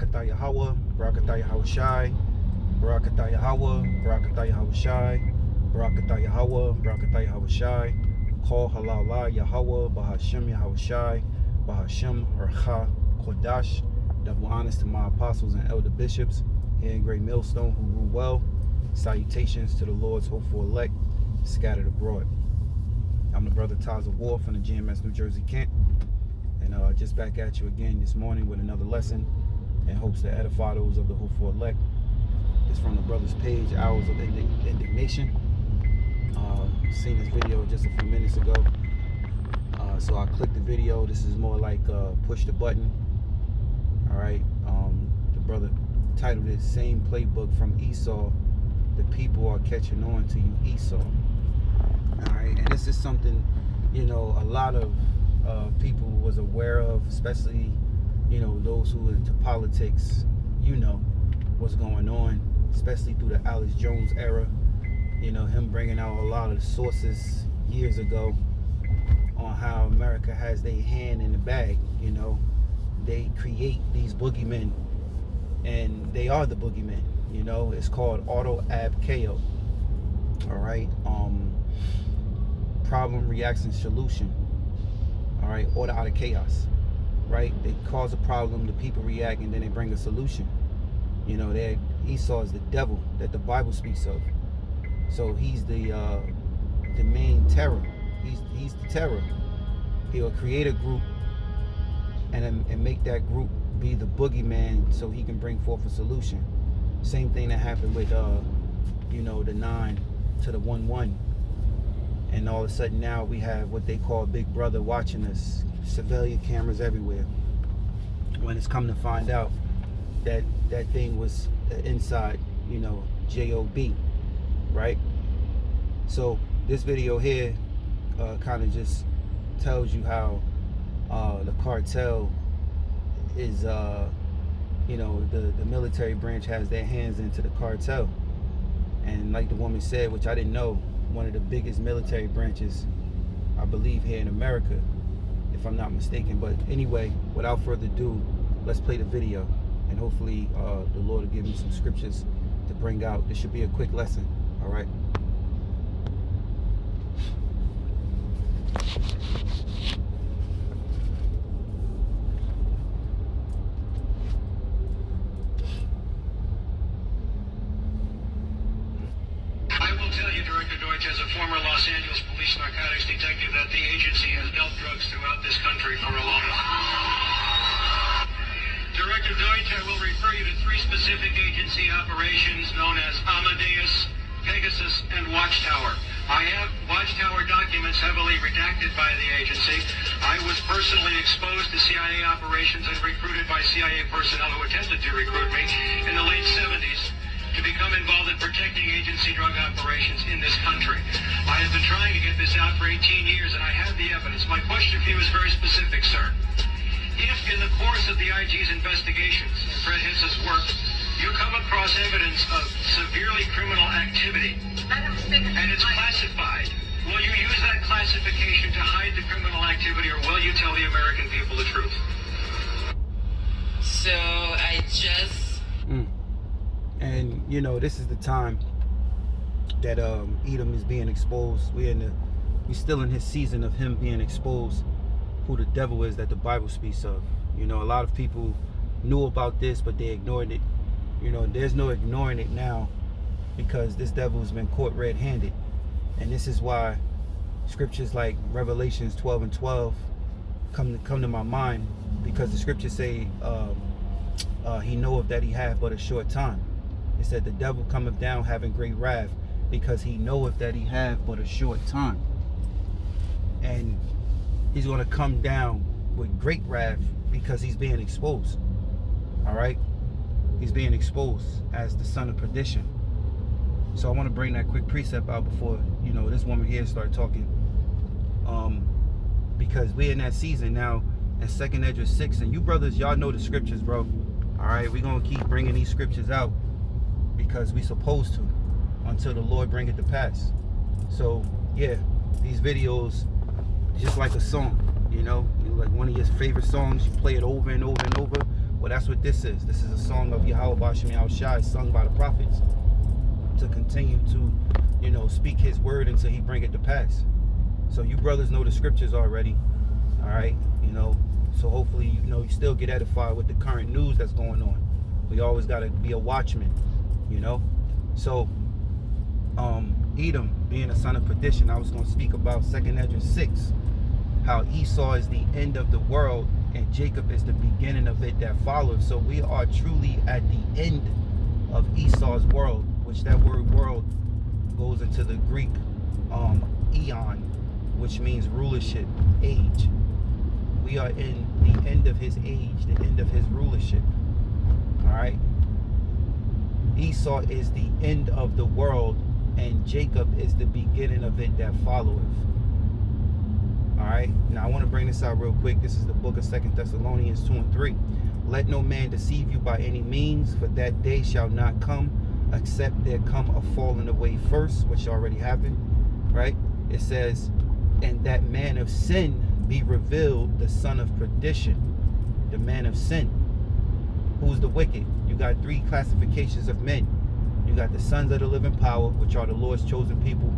Barakatah Yahweh, Barakatah Yahweh Shai, Barakatah Yahweh, Barakatah Yahweh Shai, Barakatah Yahweh, Barakatah Yahweh Shai, Kol Halal Yahweh, Bahashem Yahweh Shai, Bahashem Archa Kodash. Double honors to my apostles and elder bishops here in Great Millstone who rule well. Salutations to the Lord's hopeful elect scattered abroad. I'm the brother Taza War from the GMS New Jersey Kent, and just back at you again this morning with another lesson in hopes to edify those of the hopeful elect. It's from the brother's page, Hours of Indignation. Seen this video just a few minutes ago, so I clicked the video. This is more like push the button. All right, the brother titled it "Same Playbook from Esau. The people are catching on to you, Esau." All right, and this is something, you know, a lot of people was aware of, especially, you know, those who are into politics. You know what's going on, especially through the Alex Jones era. You know, him bringing out a lot of the sources years ago on how America has their hand in the bag. You know, they create these boogeymen, and they are the boogeymen. You know, it's called auto ab KO. All right, problem, reaction, solution. All right, order out of chaos. Right, they cause a problem, the people react, and then they bring a solution. You know, Esau is the devil that the Bible speaks of. So he's the main terror. He's the terror. He'll create a group and make that group be the boogeyman so he can bring forth a solution. Same thing that happened with you know, the 9 to the 1-1. And all of a sudden now we have what they call Big Brother watching us. Civilian cameras everywhere. When it's come to find out that that thing was inside, you know, JOB, right? So this video here kind of just tells you how the cartel is, you know, the military branch has their hands into the cartel. And like the woman said, which I didn't know, one of the biggest military branches, I believe, here in America, if I'm not mistaken. But anyway, without further ado, let's play the video, and hopefully the Lord will give me some scriptures to bring out. This should be a quick lesson. All right. As a former Los Angeles police narcotics detective, that the agency has dealt drugs throughout this country for a long time. Director Deutsch, I will refer you to 3 specific agency operations known as Amadeus, Pegasus, and Watchtower. I have Watchtower documents heavily redacted by the agency. I was personally exposed to CIA operations and recruited by CIA personnel who attempted to recruit me in the late 70s. To become involved in protecting agency drug operations in this country. I have been trying to get this out for 18 years, and I have the evidence. My question for you is very specific, sir. If in the course of the IG's investigations, Fred Hiss's work, you come across evidence of severely criminal activity, and it's classified, will you use that classification to hide the criminal activity, or will you tell the American people the truth? So I just... And you know, this is the time that Edom is being exposed. We're still in his season of him being exposed, who the devil is that the Bible speaks of. You know, a lot of people knew about this, but they ignored it. You know, there's no ignoring it now, because this devil has been caught red-handed. And this is why scriptures like Revelations 12:12 come to my mind, because the scriptures say he knoweth that he hath but a short time. It said the devil cometh down having great wrath, because he knoweth that he hath but a short time. And he's going to come down with great wrath because he's being exposed. All right, he's being exposed as the son of perdition. So I want to bring that quick precept out before, you know, this woman here start talking, because we're in that season now in 2nd Ezra 6, and you brothers, y'all know the scriptures, bro. All right, we're gonna keep bringing these scriptures out because we supposed to, until the Lord bring it to pass. So yeah, these videos just like a song, you know, like one of your favorite songs, you play it over and over and over, Well, that's what this is. This is a song of Yahweh Bashim Yahushai, sung by the prophets to continue to, speak his word until he bring it to pass. So you brothers know the scriptures already, all right? So hopefully, you still get edified with the current news that's going on. We always got to be a watchman, So, Edom being a son of perdition, I was going to speak about 2nd Esdras 6, how Esau is the end of the world and Jacob is the beginning of it that follows. So we are truly at the end of Esau's world, which that word world goes into the Greek eon, which means rulership, age. We are in the end of his age, the end of his rulership. All right. Esau is the end of the world, and Jacob is the beginning of it that followeth. All right. Now I want to bring this out real quick. This is the book of 2 Thessalonians 2 and 3. Let no man deceive you by any means, for that day shall not come, except there come a falling away first, which already happened. Right. It says, and that man of sin be revealed, the son of perdition. The man of sin. Who's the wicked? You got 3 classifications of men. You got the sons of the living power, which are the Lord's chosen people.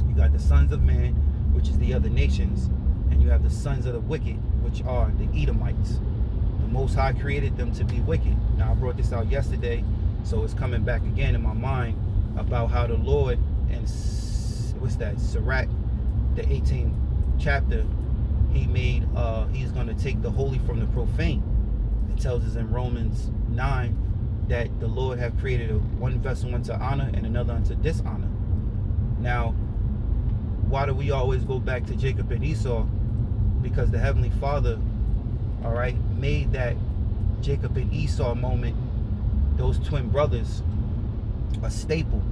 You got the sons of man, which is the other nations. And you have the sons of the wicked, which are the Edomites. The Most High created them to be wicked. Now, I brought this out yesterday, so it's coming back again in my mind about how the Lord, and Sirach, the 18th chapter, he made, he's going to take the holy from the profane. It tells us in Romans 9 that the Lord have created one vessel unto honor and another unto dishonor. Now, why do we always go back to Jacob and Esau? Because the Heavenly Father, all right, made that Jacob and Esau moment, those twin brothers, a staple,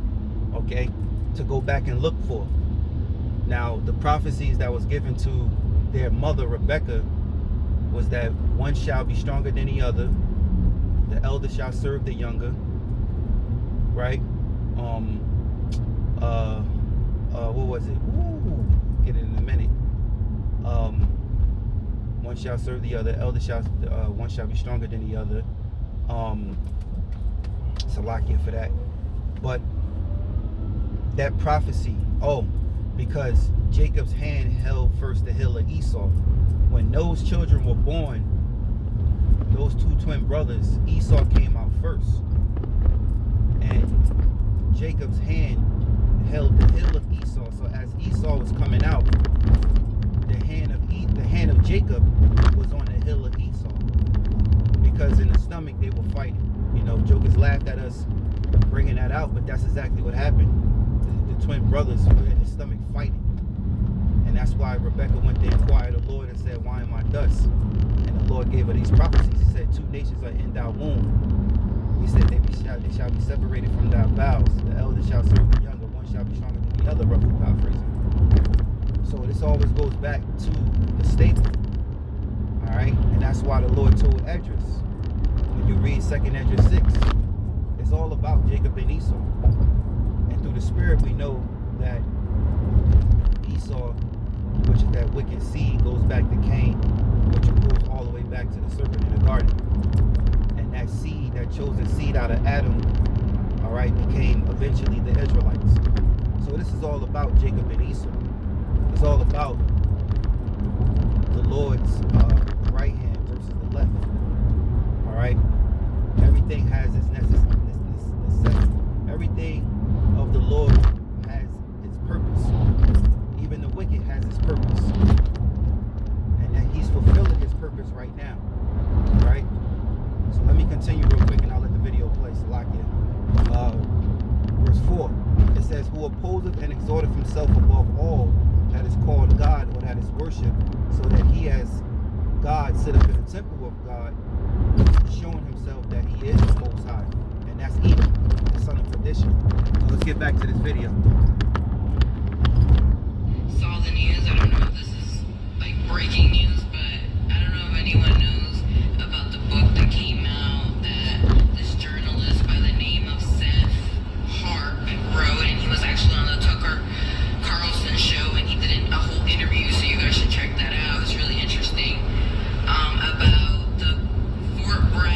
okay, to go back and look for. Now, the prophecies that was given to their mother, Rebecca, was that one shall be stronger than the other. The elder shall serve the younger. Right? What was it? Ooh, get it in a minute. One shall serve the other. Elder shall, one shall be stronger than the other. Salakia for that. But that prophecy, because Jacob's hand held first the hill of Esau. When those children were born, those 2 twin brothers, Esau came out first. And Jacob's hand held the hill of Esau. So as Esau was coming out, the hand of Jacob was on the hill of Esau. Because in the stomach they were fighting. Jokers laughed at us bringing that out, but that's exactly what happened. The twin brothers were in the stomach fighting. And that's why Rebecca went to inquire the Lord and said, why am I thus? And the Lord gave her these prophecies. He said, 2 nations are in thy womb. He said, they shall be separated from thy bowels. The elder shall serve the younger. One shall be stronger than the other, roughly paraphrasing. So this always goes back to the staple. All right? And that's why the Lord told Esdras, when you read 2nd Esdras 6, it's all about Jacob and Esau. And through the Spirit, we know that Esau, which is that wicked seed, goes back to Cain, which goes all the way back to the serpent in the garden. And that seed, that chosen seed out of Adam, all right, became eventually the Israelites. So this is all about Jacob and Esau. It's all about the Lord's right hand versus the left. All right? Everything has its necessity. Everything of the Lord has its purpose. Even the wicked has its purpose. And that he's fulfilling his purpose right now. Right? So let me continue real quick and I'll let the video play. Salakia. Verse 4. It says, who opposeth and exalteth himself above all that is called God or that is worshipped, so that he as God sitteth in the temple of God, showing himself that he is the Most High. And that's Edom, the son of perdition. So let's get back to this video. Saw the news. I don't know if this is like breaking news, but I don't know if anyone knows about the book that came out that this journalist by the name of Seth Hart wrote, and he was actually on the Tucker Carlson show, and he did a whole interview, so you guys should check that out. It's really interesting, about the Fort Bragg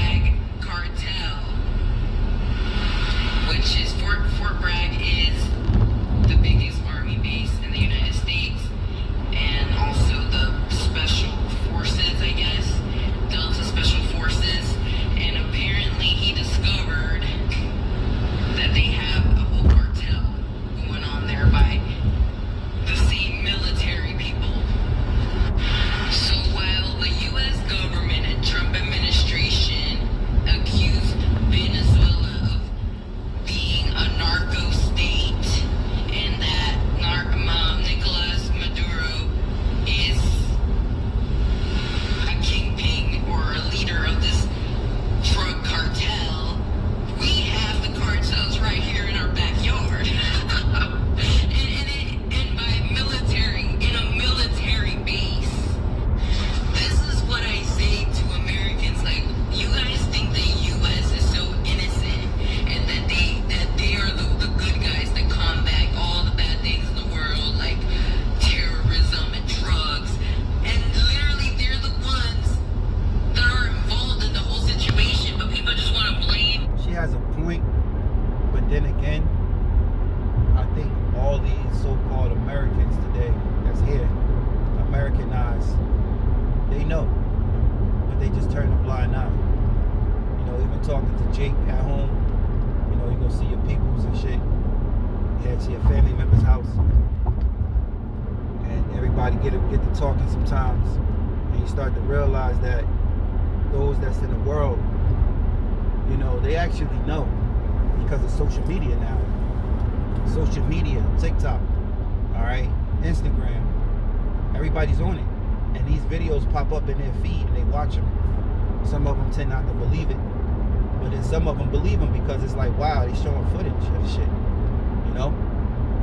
point. But then again, I think all these so-called Americans today that's here, Americanized, they know, but they just turn a blind eye. You know, even talking to Jake at home, you know, you go see your peoples and shit. You head to your family member's house, and everybody get to talking sometimes, and you start to realize that those that's in the world, you know, they actually know because of social media now. Social media, TikTok, all right, Instagram, everybody's on it, and these videos pop up in their feed and they watch them. Some of them tend not to believe it, but then some of them believe them because it's like, wow, they showing footage of the shit. You know,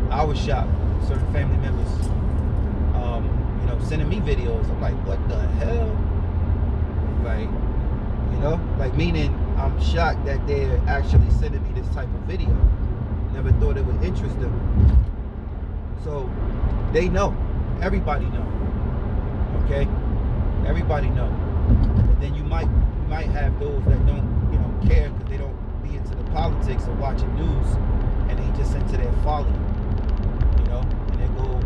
I was shocked. Certain family members, you know, sending me videos. I'm like, what the hell? Like, you know, like meaning I'm shocked that they're actually sending me this type of video. Never thought it would interest them. So they know. Everybody know. Okay? Everybody know. But then you might have those that don't, you know, care because they don't be into the politics or watching news, and they just into their folly. You know? And they go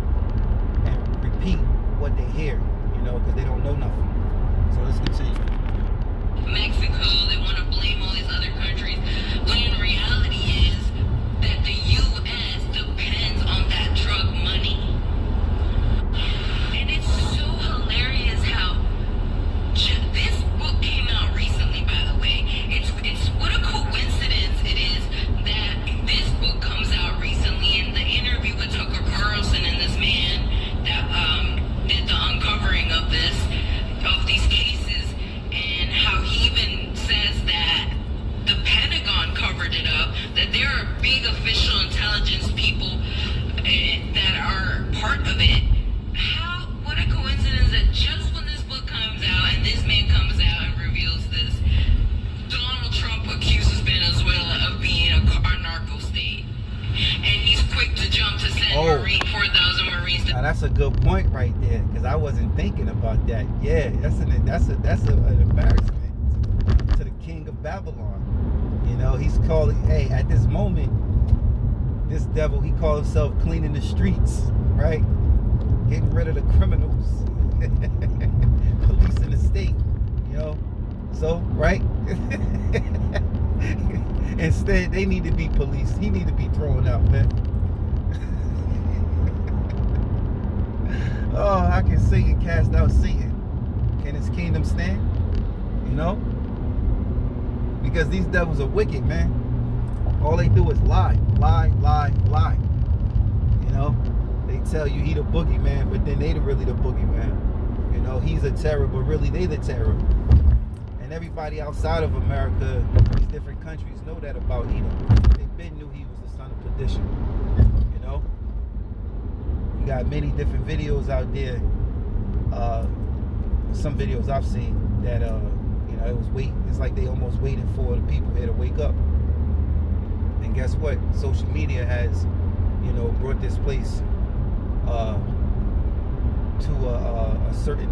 and repeat what they hear, you know, because they don't know nothing. So let's continue. Mexico, they want to blame all these other countries, when in reality is that the U.S. depends on that drug money. And it's so hilarious how this book came out recently, by the way. It's what a coincidence it is that this book comes out recently, in the interview with Tucker Carlson and this man that did the uncovering of these cases, and how he even says that the Pentagon covered it up, that there are big official intelligence people that are part of it. What a coincidence that just when this book comes out and this man comes out and reveals this, Donald Trump accuses Venezuela of being a narco state. And he's quick to jump to send 4,000 Marines to... Now that's a good point right there, because I wasn't thinking about that. Yeah, that's an embarrassment to the king of Babylon. You know, he's calling, hey, at this moment, this devil, he called himself cleaning the streets, right? Getting rid of the criminals, policing the state, you know? So, right? Instead, they need to be policed. He need to be thrown out, man. Oh, how can Satan cast out Satan? Can his kingdom stand? You know? Because these devils are wicked, man. All they do is lie, lie, lie, lie. You know? They tell you he the boogeyman, but then they really the boogeyman. You know, he's a terror, but really they the terror. And everybody outside of America, these different countries, know that about Edom. They been knew he was the son of perdition. You know? You got many different videos out there. Some videos I've seen that you know, it was it's like they almost waiting for the people here to wake up. And guess what? Social media has, you know, brought this place to a certain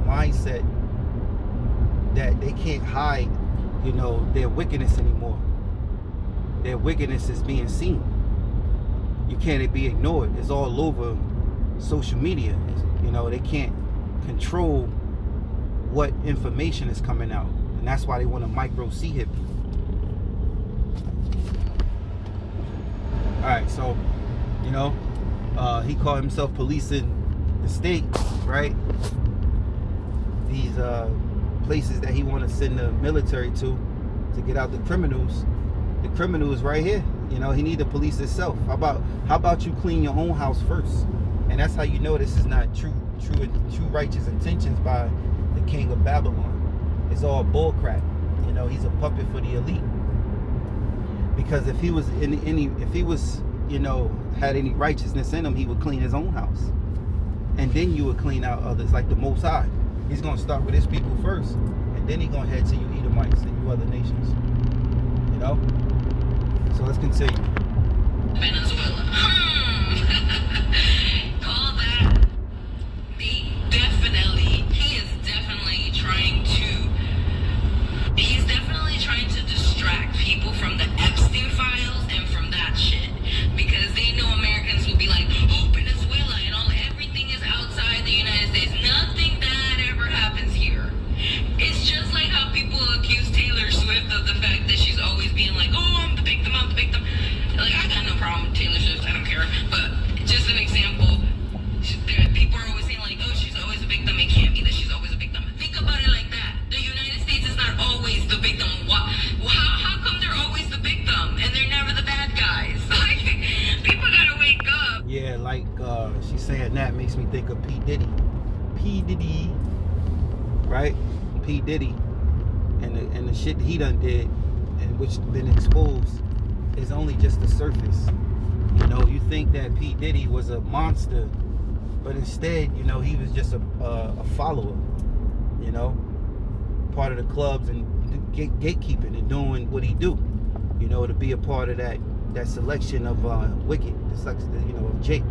mindset that they can't hide, you know, their wickedness anymore. Their wickedness is being seen. You can't be ignored. It's all over social media. You know, they can't control what information is coming out, and that's why they want to micro hip. All right, so you know, he called himself policing the state, right? These places that he want to send the military to get out the criminals. The criminals right here. You know, he need to police himself. How about you clean your own house first? And that's how you know this is not true righteous intentions by the king of Babylon. It's all bullcrap. You know, he's a puppet for the elite. Because if he was you know, had any righteousness in him, he would clean his own house, and then you would clean out others, like the Most High. He's gonna start with his people first, and then he's gonna head to you Edomites and you other nations. You know. So let's continue. Venezuela. Call that. He is definitely trying to distract people from the like she's saying that makes me think of P. Diddy. P. Diddy, right? P. Diddy and the shit he done did and which been exposed is only just the surface. You know, you think that P. Diddy was a monster, but instead, you know, he was just a follower, you know, part of the clubs and gatekeeping and doing what he do, you know, to be a part of that selection of Wicked, the selection, you know, of Jake.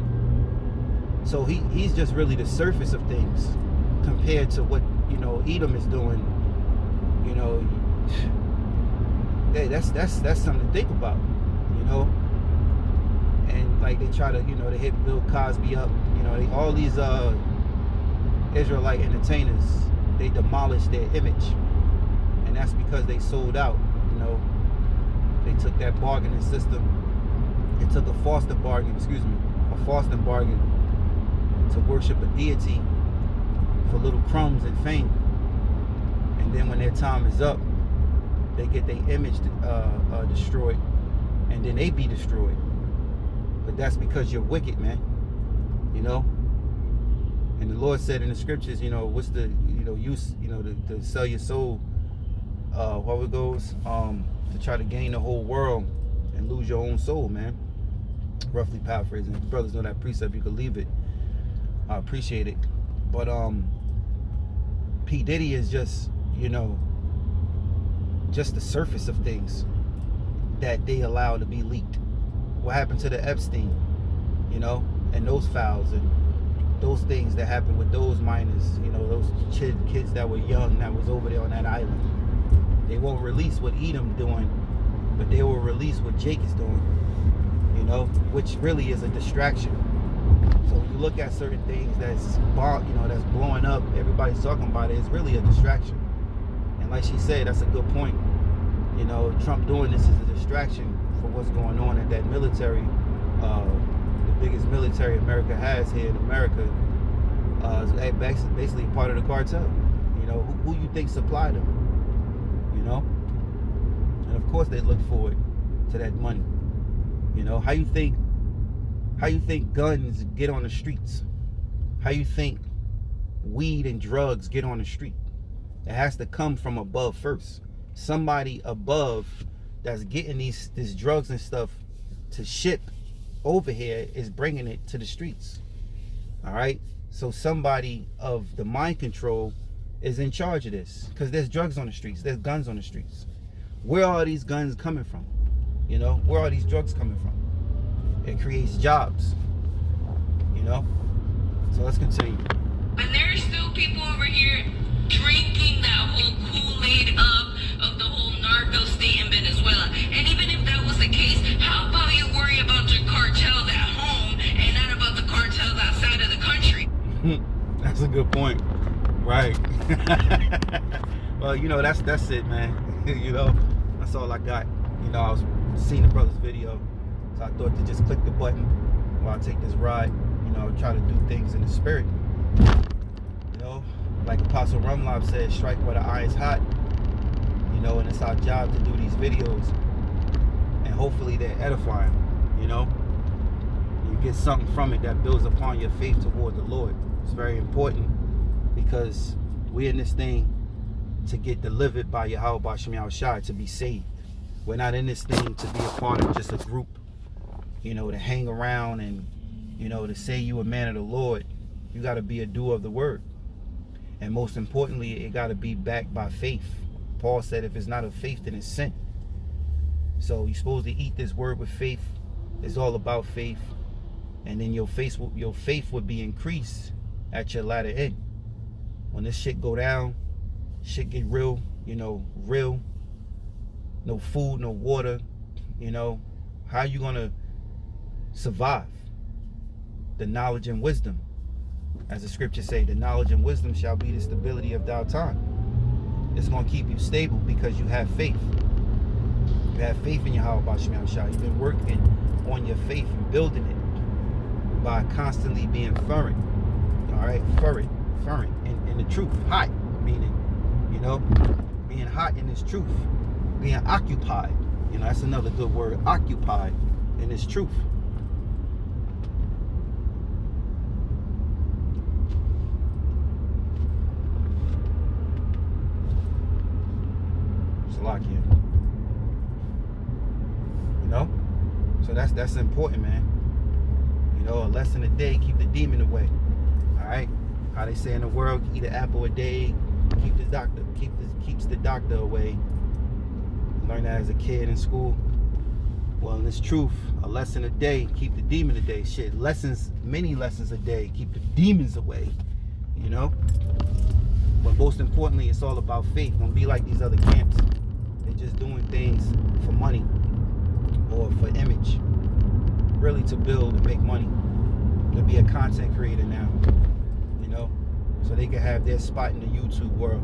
So he's just really the surface of things compared to what, you know, Edom is doing. You know, hey, that's something to think about, you know. And like they try to, you know, they hit Bill Cosby up, you know, all these Israelite entertainers, they demolished their image, and that's because they sold out. You know, they took that bargaining system. They took a Faustian bargain to worship a deity for little crumbs and fame. And then when their time is up, they get their image destroyed, and then they be destroyed. But that's because you're wicked, man. You know. And the Lord said in the scriptures, you know, what's the, you know, use, you know, to sell your soul, what it goes, to try to gain the whole world and lose your own soul, man. Roughly paraphrasing. If you brothers know that precept, you can leave it. I appreciate it. But P. Diddy is just, you know, just the surface of things that they allow to be leaked. What happened to the Epstein, you know, and those files and those things that happened with those minors, you know, those kids that were young that was over there on that island. They won't release what Edom doing, but they will release what Jake is doing, you know, which really is a distraction. So when you look at certain things that's, you know, that's blowing up, everybody's talking about it, it's really a distraction. And like she said, that's a good point. You know, Trump doing this is a distraction for what's going on at that military, the biggest military America has here in America, is basically part of the cartel. You know, who you think supplied them, you know? And of course they look forward to that money. You know, how you think guns get on the streets? How you think weed and drugs get on the street? It has to come from above first. Somebody above that's getting these drugs and stuff to ship over here is bringing it to the streets. All right, so somebody of the mind control is in charge of this, because there's drugs on the streets, there's guns on the streets. Where are these guns coming from? You know, where are these drugs coming from? It creates jobs, you know. So let's continue. And there's still people over here drinking that whole Kool-Aid of the whole narco state in Venezuela. And even if that was the case, how about you worry about your cartels at home and not about the cartels outside of the country? That's a good point, right? Well, you know, that's it, man. You know, that's all I got. You know, I was seeing the brother's video, so I thought to just click the button while I take this ride. You know, try to do things in the spirit. You know, like Apostle Rumlob said, strike where the iron's hot. You know, and it's our job to do these videos, and hopefully they're edifying. You know, you get something from it that builds upon your faith toward the Lord. It's very important, because we're in this thing to get delivered by Yahweh B'Shem Yahushai, to be saved. We're not in this thing to be a part of just a group, you know, to hang around and, you know, to say you a man of the Lord. You got to be a doer of the word. And most importantly, it got to be backed by faith. Paul said if it's not of faith, then it's sin. So you're supposed to eat this word with faith. It's all about faith. And then your faith would be increased at your latter end. When this shit go down, shit get real, you know, real. No food, no water, you know, how you gonna survive? The knowledge and wisdom, as the scriptures say, the knowledge and wisdom shall be the stability of thy time. It's gonna keep you stable because you have faith. You have faith in Yahweh B'Shem Yahushua. You've been working on your faith and building it by constantly being fervent. All right, fervent in the truth. Hot, meaning, you know, being hot in this truth. Being occupied, you know, that's another good word, occupied in this truth. Salakia. You know? So that's important, man. You know, a lesson a day, keep the demon away. Alright? How they say in the world, eat an apple a day, keeps the doctor away. Learn that as a kid in school. Well, in this truth, a lesson a day, keep the demon a day. Shit, many lessons a day, keep the demons away. You know? But most importantly, it's all about faith. Don't be like these other camps. They're just doing things for money or for image. Really to build and make money. To be a content creator now. You know? So they can have their spot in the YouTube world.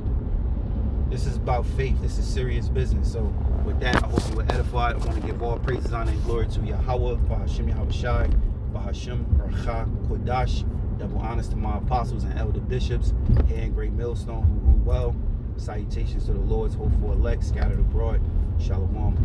This is about faith. This is serious business. So with that, I hope you were edified. I want to give all praises, honor, and glory to Yahweh, Bahashim Yahushai, Bahashim Racha Kodash. Double honors to my apostles and elder bishops here in Great Millstone who rule well. Salutations to the Lord's hopeful elect scattered abroad. Shalom.